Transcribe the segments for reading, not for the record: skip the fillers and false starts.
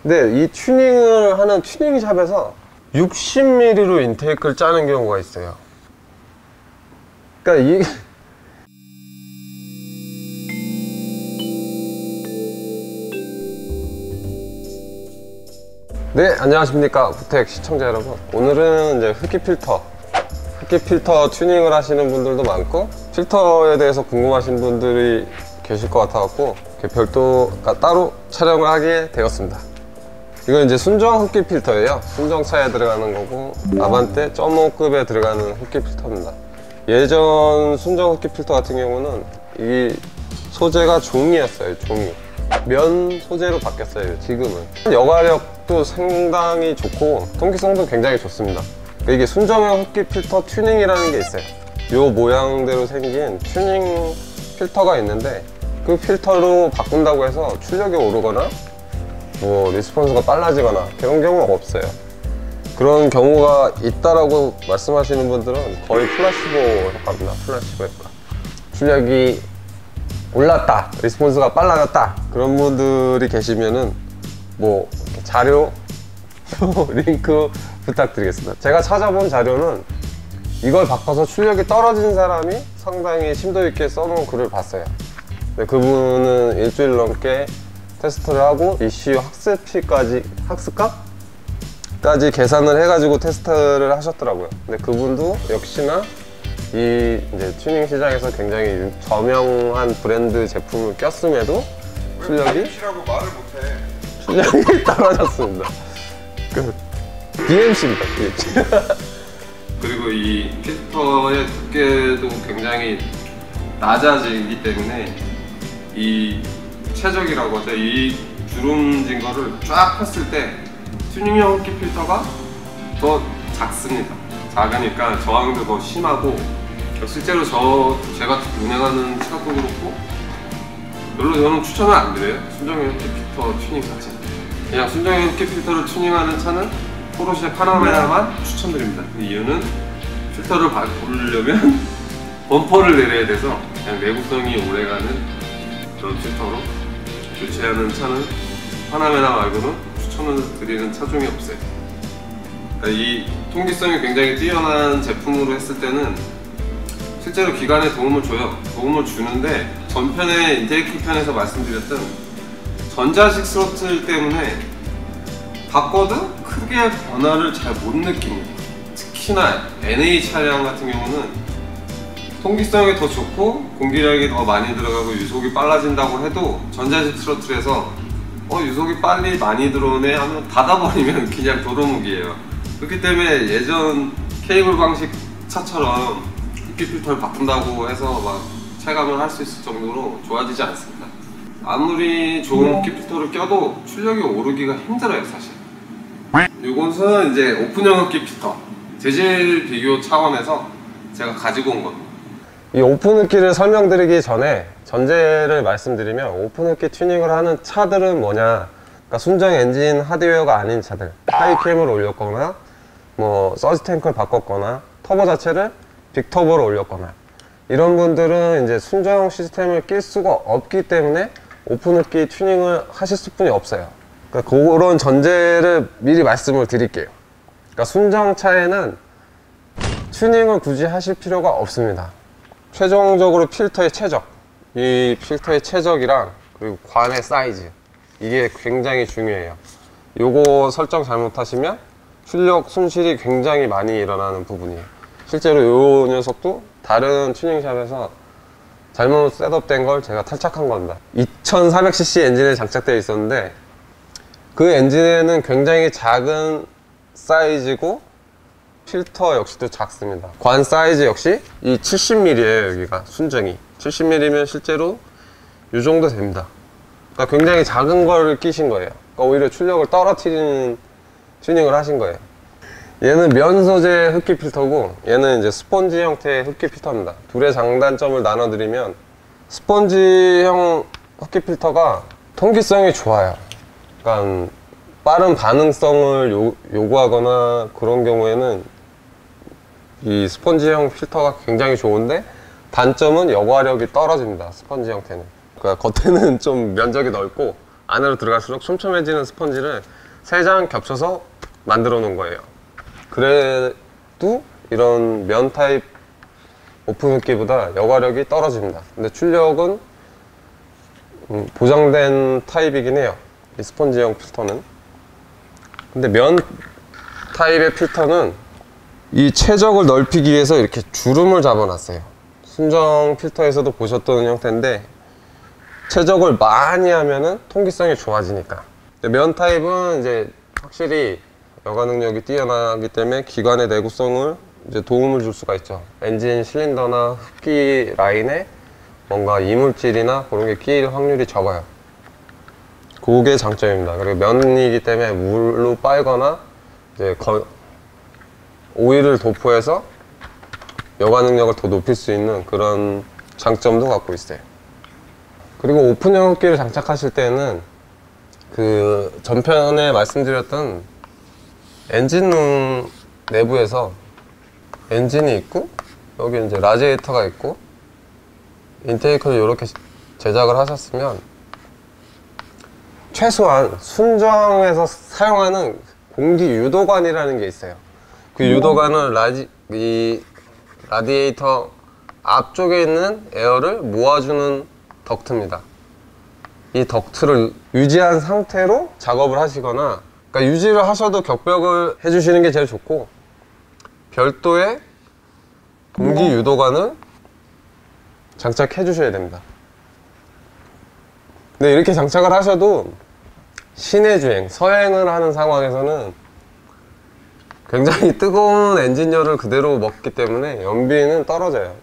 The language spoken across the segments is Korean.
근데 이 튜닝을 하는 튜닝샵에서 60mm로 인테이크를 짜는 경우가 있어요. 그러니까 이 네, 안녕하십니까 구택 시청자 여러분. 오늘은 이제 흡기 필터 튜닝을 하시는 분들도 많고 필터에 대해서 궁금하신 분들이 계실 것 같아 갖고 별도가 따로 촬영을 하게 되었습니다. 이건 이제 순정 흡기 필터예요. 순정차에 들어가는 거고 아반떼 .5급에 들어가는 흡기 필터입니다. 예전 순정 흡기 필터 같은 경우는 이 소재가 종이였어요. 종이 면 소재로 바뀌었어요. 지금은 여과력도 상당히 좋고 통기성도 굉장히 좋습니다. 이게 순정형 흡기 필터 튜닝이라는 게 있어요. 요 모양대로 생긴 튜닝 필터가 있는데 그 필터로 바꾼다고 해서 출력이 오르거나 뭐 리스폰스가 빨라지거나 그런 경우는 없어요. 그런 경우가 있다라고 말씀하시는 분들은 거의 플라시보 효과입니다. 플라시보 효과. 출력이 올랐다, 리스폰스가 빨라졌다, 그런 분들이 계시면은 뭐 자료 링크 부탁드리겠습니다. 제가 찾아본 자료는 이걸 바꿔서 출력이 떨어진 사람이 상당히 심도 있게 써놓은 글을 봤어요. 그분은 일주일 넘게 테스트를 하고 ECU 학습값까지 계산을 해가지고 테스트를 하셨더라고요. 근데 그분도 역시나 이 이제 튜닝 시장에서 굉장히 저명한 브랜드 제품을 꼈음에도 출력이 떨어졌습니다. DMC입니다. DMC. 그리고 이 필터의 두께도 굉장히 낮아지기 때문에 이 최적이라고 하죠. 이 주름진 거를 쫙 폈을 때 튜닝형 흡기 필터가 더 작습니다. 작으니까 저항도 더 심하고 실제로 제가 운행하는 차도 그렇고 별로 저는 추천을 안 드려요. 순정형 흡기 필터 튜닝 자체. 그냥 순정형 흡기 필터를 튜닝하는 차는 포르쉐 파나메라만 추천드립니다. 이유는 필터를 고르려면 범퍼를 내려야 돼서 그냥 내구성이 오래가는 그런 필터로 교체하는 차는 파나메라 말고는 추천을 드리는 차 중에 없어요. 그러니까 이 통기성이 굉장히 뛰어난 제품으로 했을 때는 실제로 기관에 도움을 줘요. 도움을 주는데 전편에 인테이크 편에서 말씀드렸던 전자식 스로틀 때문에 바꿔도 크게 변화를 잘 못 느낍니다. 특히나 NA 차량 같은 경우는 통기성이 더 좋고 공기량이 더 많이 들어가고 유속이 빨라진다고 해도 전자식 스로틀에서 유속이 빨리 많이 들어오네 하면 닫아버리면 그냥 도루묵이에요. 그렇기 때문에 예전 케이블 방식 차처럼 흡기 필터를 바꾼다고 해서 막 체감을 할 수 있을 정도로 좋아지지 않습니다. 아무리 좋은 흡기 필터를 껴도 출력이 오르기가 힘들어요, 사실. 이것은 이제 오픈형 흡기 필터 재질 비교 차원에서 제가 가지고 온 겁니다. 이 오픈 흡기를 설명드리기 전에 전제를 말씀드리면 오픈 흡기 튜닝을 하는 차들은 뭐냐, 그러니까 순정 엔진 하드웨어가 아닌 차들, 하이캠을 올렸거나 뭐 서지 탱크를 바꿨거나 터보 자체를 빅터보로 올렸거나 이런 분들은 이제 순정 시스템을 낄 수가 없기 때문에 오픈 흡기 튜닝을 하실 수뿐이 없어요. 그러니까 그런 전제를 미리 말씀을 드릴게요. 그러니까 순정차에는 튜닝을 굳이 하실 필요가 없습니다. 최종적으로 필터의 최적, 이 필터의 최적이랑 그리고 관의 사이즈, 이게 굉장히 중요해요. 요거 설정 잘못하시면 출력 손실이 굉장히 많이 일어나는 부분이에요. 실제로 요 녀석도 다른 튜닝샵에서 잘못 셋업된 걸 제가 탈착한 겁니다. 2400cc 엔진에 장착되어 있었는데 그 엔진에는 굉장히 작은 사이즈고 필터 역시도 작습니다. 관 사이즈 역시 이 70mm예요. 여기가 순정이 70mm면 실제로 이 정도 됩니다. 그러니까 굉장히 작은 걸 끼신 거예요. 그러니까 오히려 출력을 떨어뜨리는 튜닝을 하신 거예요. 얘는 면 소재 흡기 필터고 얘는 이제 스펀지 형태의 흡기 필터입니다. 둘의 장단점을 나눠드리면 스펀지형 흡기 필터가 통기성이 좋아요. 그러니까 빠른 반응성을 요구하거나 그런 경우에는 이 스펀지형 필터가 굉장히 좋은데 단점은 여과력이 떨어집니다. 스펀지 형태는. 그러니까 겉에는 좀 면적이 넓고 안으로 들어갈수록 촘촘해지는 스펀지를 3장 겹쳐서 만들어 놓은 거예요. 그래도 이런 면 타입 오픈 흡기보다 여과력이 떨어집니다. 근데 출력은 보장된 타입이긴 해요, 이 스펀지형 필터는. 근데 면 타입의 필터는 이 최적을 넓히기 위해서 이렇게 주름을 잡아 놨어요. 순정 필터에서도 보셨던 형태인데, 최적을 많이 하면은 통기성이 좋아지니까. 면 타입은 이제 확실히 여과 능력이 뛰어나기 때문에 기관의 내구성을 이제 도움을 줄 수가 있죠. 엔진 실린더나 흡기 라인에 뭔가 이물질이나 그런 게 끼일 확률이 적어요. 그게 장점입니다. 그리고 면이기 때문에 물로 빨거나 이제 오일을 도포해서 여과 능력을 더 높일 수 있는 그런 장점도 갖고 있어요. 그리고 오픈형 흡기를 장착하실 때는 그 전편에 말씀드렸던 엔진룸 내부에서 엔진이 있고, 여기 이제 라지에이터가 있고, 인테이크를 이렇게 제작을 하셨으면 최소한 순정에서 사용하는 공기 유도관이라는 게 있어요. 그 유도관은 이 라디에이터 앞쪽에 있는 에어를 모아주는 덕트입니다. 이 덕트를 유지한 상태로 작업을 하시거나, 그러니까 유지를 하셔도 격벽을 해주시는 게 제일 좋고, 별도의 공기 유도관을 장착해 주셔야 됩니다. 근데 이렇게 장착을 하셔도 시내 주행, 서행을 하는 상황에서는 굉장히 뜨거운 엔진열을 그대로 먹기 때문에 연비는 떨어져요.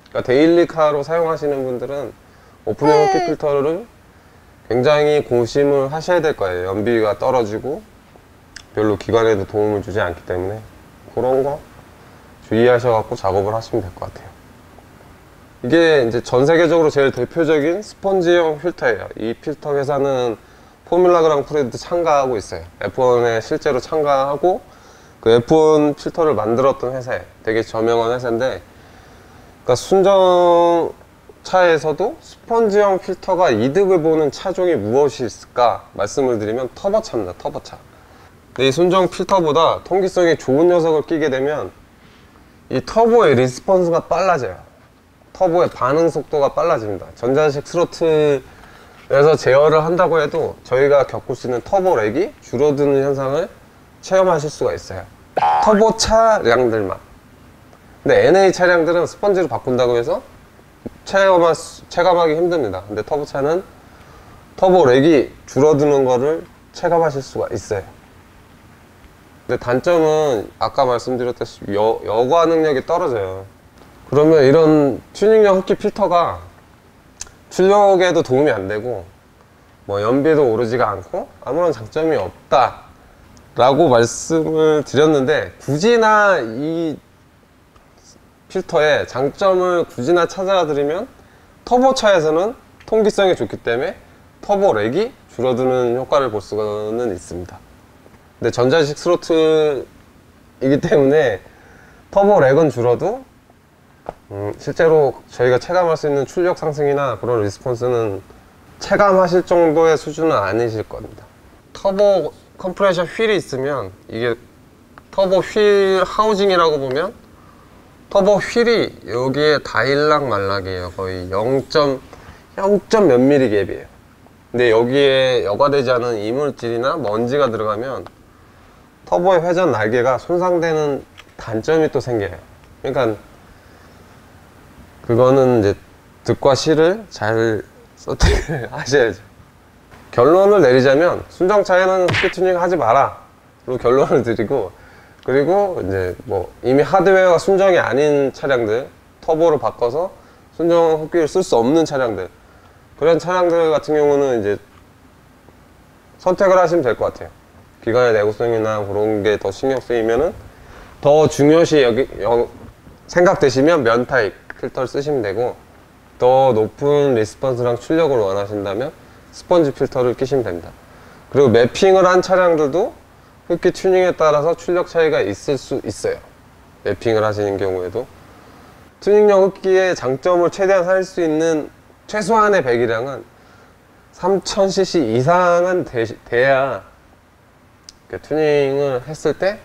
그러니까 데일리카로 사용하시는 분들은 오픈형 흡기 필터를 굉장히 고심을 하셔야 될 거예요. 연비가 떨어지고 별로 기관에도 도움을 주지 않기 때문에 그런 거 주의하셔갖고 작업을 하시면 될 것 같아요. 이게 이제 전 세계적으로 제일 대표적인 스펀지형 필터예요. 이 필터 회사는 포뮬라 그랑프리도 참가하고 있어요. F1에 실제로 참가하고 그 F1 필터를 만들었던 회사예요. 되게 저명한 회사인데, 그러니까 순정 차에서도 스펀지형 필터가 이득을 보는 차종이 무엇이 있을까 말씀을 드리면 터보차입니다. 터보차. 근데 이 순정 필터보다 통기성이 좋은 녀석을 끼게 되면 이 터보의 리스폰스가 빨라져요. 터보의 반응 속도가 빨라집니다. 전자식 스로틀에서 제어를 한다고 해도 저희가 겪을 수 있는 터보 렉이 줄어드는 현상을 체험하실 수가 있어요. 터보 차량들만. 근데 NA 차량들은 스펀지로 바꾼다고 해서 체감하기 힘듭니다. 근데 터보차는 터보 렉이 줄어드는 거를 체감하실 수가 있어요. 근데 단점은 아까 말씀드렸다시피 여과 능력이 떨어져요. 그러면 이런 튜닝형 흡기 필터가 출력에도 도움이 안 되고 뭐 연비도 오르지가 않고 아무런 장점이 없다 라고 말씀을 드렸는데, 굳이나 이 필터의 장점을 굳이나 찾아드리면 터보차에서는 통기성이 좋기 때문에 터보 렉이 줄어드는 효과를 볼 수는 있습니다. 근데 전자식 스로틀이기 때문에 터보 렉은 줄어도 실제로 저희가 체감할 수 있는 출력 상승이나 그런 리스폰스는 체감하실 정도의 수준은 아니실 겁니다. 터보 컴프레셔 휠이 있으면, 이게 터보 휠 하우징이라고 보면 터보 휠이 여기에 다일락 말락이에요. 거의 0. 몇 미리 갭이에요. 근데 여기에 여과되지 않은 이물질이나 먼지가 들어가면 터보의 회전 날개가 손상되는 단점이 또 생겨요. 그러니까 그거는 이제 득과 실을 잘 선택을 하셔야죠. 결론을 내리자면 순정차에는 흡기 튜닝 하지 마라 로 결론을 드리고, 그리고 이제 뭐 이미 하드웨어가 순정이 아닌 차량들, 터보로 바꿔서 순정 흡기를 쓸 수 없는 차량들, 그런 차량들 같은 경우는 이제 선택을 하시면 될 것 같아요. 기관의 내구성이나 그런 게 더 신경 쓰이면은 더 중요시 생각되시면 면 타입 필터를 쓰시면 되고, 더 높은 리스폰스랑 출력을 원하신다면 스펀지 필터를 끼시면 됩니다. 그리고 매핑을 한 차량들도 흡기 튜닝에 따라서 출력 차이가 있을 수 있어요. 매핑을 하시는 경우에도 튜닝형 흡기의 장점을 최대한 살 수 있는 최소한의 배기량은 3000cc 이상은 돼야 튜닝을 했을 때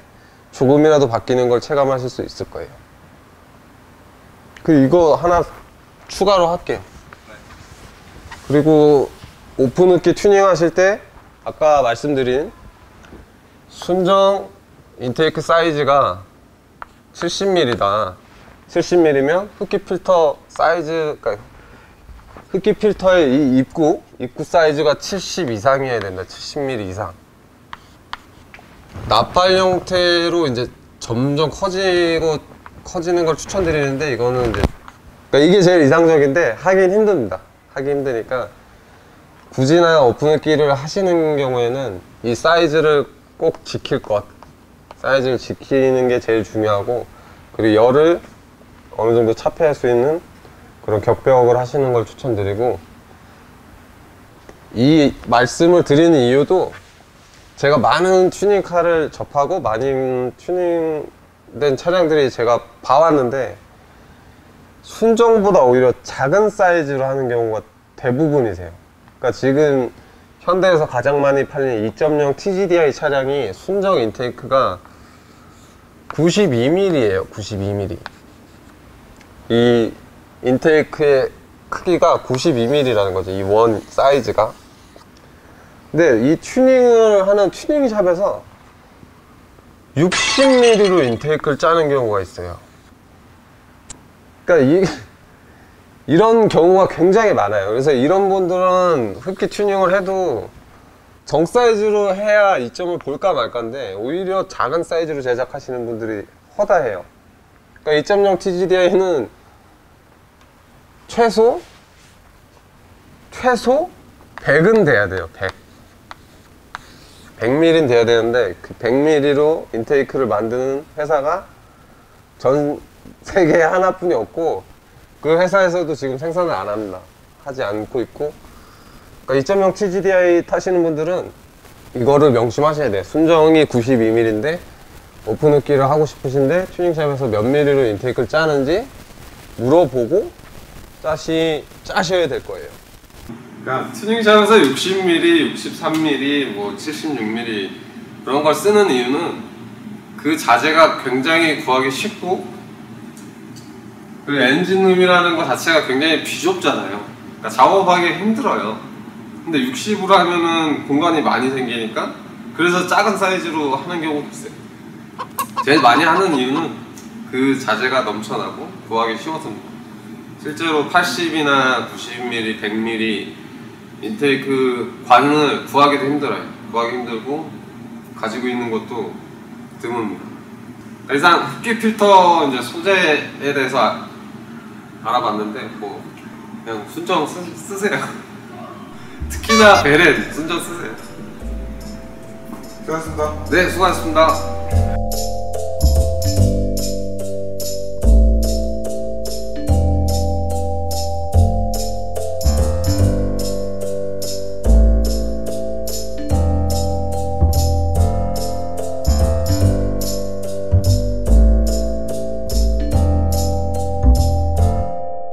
조금이라도 바뀌는 걸 체감하실 수 있을 거예요. 그리고 이거 하나 추가로 할게요. 그리고 오픈흡기 튜닝 하실 때 아까 말씀드린 순정 인테이크 사이즈가 70mm다. 70mm면 흡기 필터 사이즈, 그러니까 흡기 필터의 이 입구 사이즈가 70 이상이어야 된다. 70mm 이상. 납발 형태로 이제 점점 커지는 걸 추천드리는데, 이거는 이제 그러니까 이게 제일 이상적인데 하긴 힘듭니다. 하기 힘드니까 굳이나 오픈흡기를 하시는 경우에는 이 사이즈를 꼭 지킬 것, 사이즈를 지키는 게 제일 중요하고, 그리고 열을 어느 정도 차폐할 수 있는 그런 격벽을 하시는 걸 추천드리고, 이 말씀을 드리는 이유도 제가 많은 튜닝카를 접하고 많은 튜닝된 차량들이 제가 봐왔는데 순정보다 오히려 작은 사이즈로 하는 경우가 대부분이세요. 그러니까 지금 현대에서 가장 많이 팔리는 2.0 TGDI 차량이 순정 인테이크가 92mm예요. 92mm. 이 인테이크의 크기가 92mm라는 거죠. 이 원 사이즈가. 근데 이 튜닝을 하는 튜닝샵에서 60mm로 인테이크를 짜는 경우가 있어요. 그러니까 이런 경우가 굉장히 많아요. 그래서 이런 분들은 흡기 튜닝을 해도 정 사이즈로 해야 이점을 볼까 말까인데 오히려 작은 사이즈로 제작하시는 분들이 허다해요. 그러니까 2.0 TGDI는 최소 100은 돼야 돼요. 100mm는 돼야 되는데 그 100mm로 인테이크를 만드는 회사가 전 세계에 하나뿐이 없고, 그 회사에서도 지금 생산을 안 합니다. 하지 않고 있고. 그러니까 2.0 TGDI 타시는 분들은 이거를 명심하셔야 돼요. 순정이 92mm인데 오픈흡기를 하고 싶으신데 튜닝샵에서 몇 mm로 인테이크를 짜는지 물어보고 짜셔야 될 거예요. 그러니까 튜닝샵에서 60mm, 63mm, 뭐 76mm 그런 걸 쓰는 이유는 그 자재가 굉장히 구하기 쉽고, 그리고 엔진룸이라는 것 자체가 굉장히 비좁잖아요. 그러니까 작업하기 힘들어요. 근데 60으로 하면은 공간이 많이 생기니까 그래서 작은 사이즈로 하는 경우도 있어요. 제일 많이 하는 이유는 그 자재가 넘쳐나고 구하기 쉬워서입니다. 실제로 80이나 90mm, 100mm 인테이크 관을 구하기도 힘들어요. 구하기 힘들고 가지고 있는 것도 드뭅니다. 일단 흡기 필터 이제 소재에 대해서 알아봤는데 뭐 그냥 순정 쓰세요. 특히나 베렌 순정 쓰세요. 수고하셨습니다. 네, 수고하셨습니다.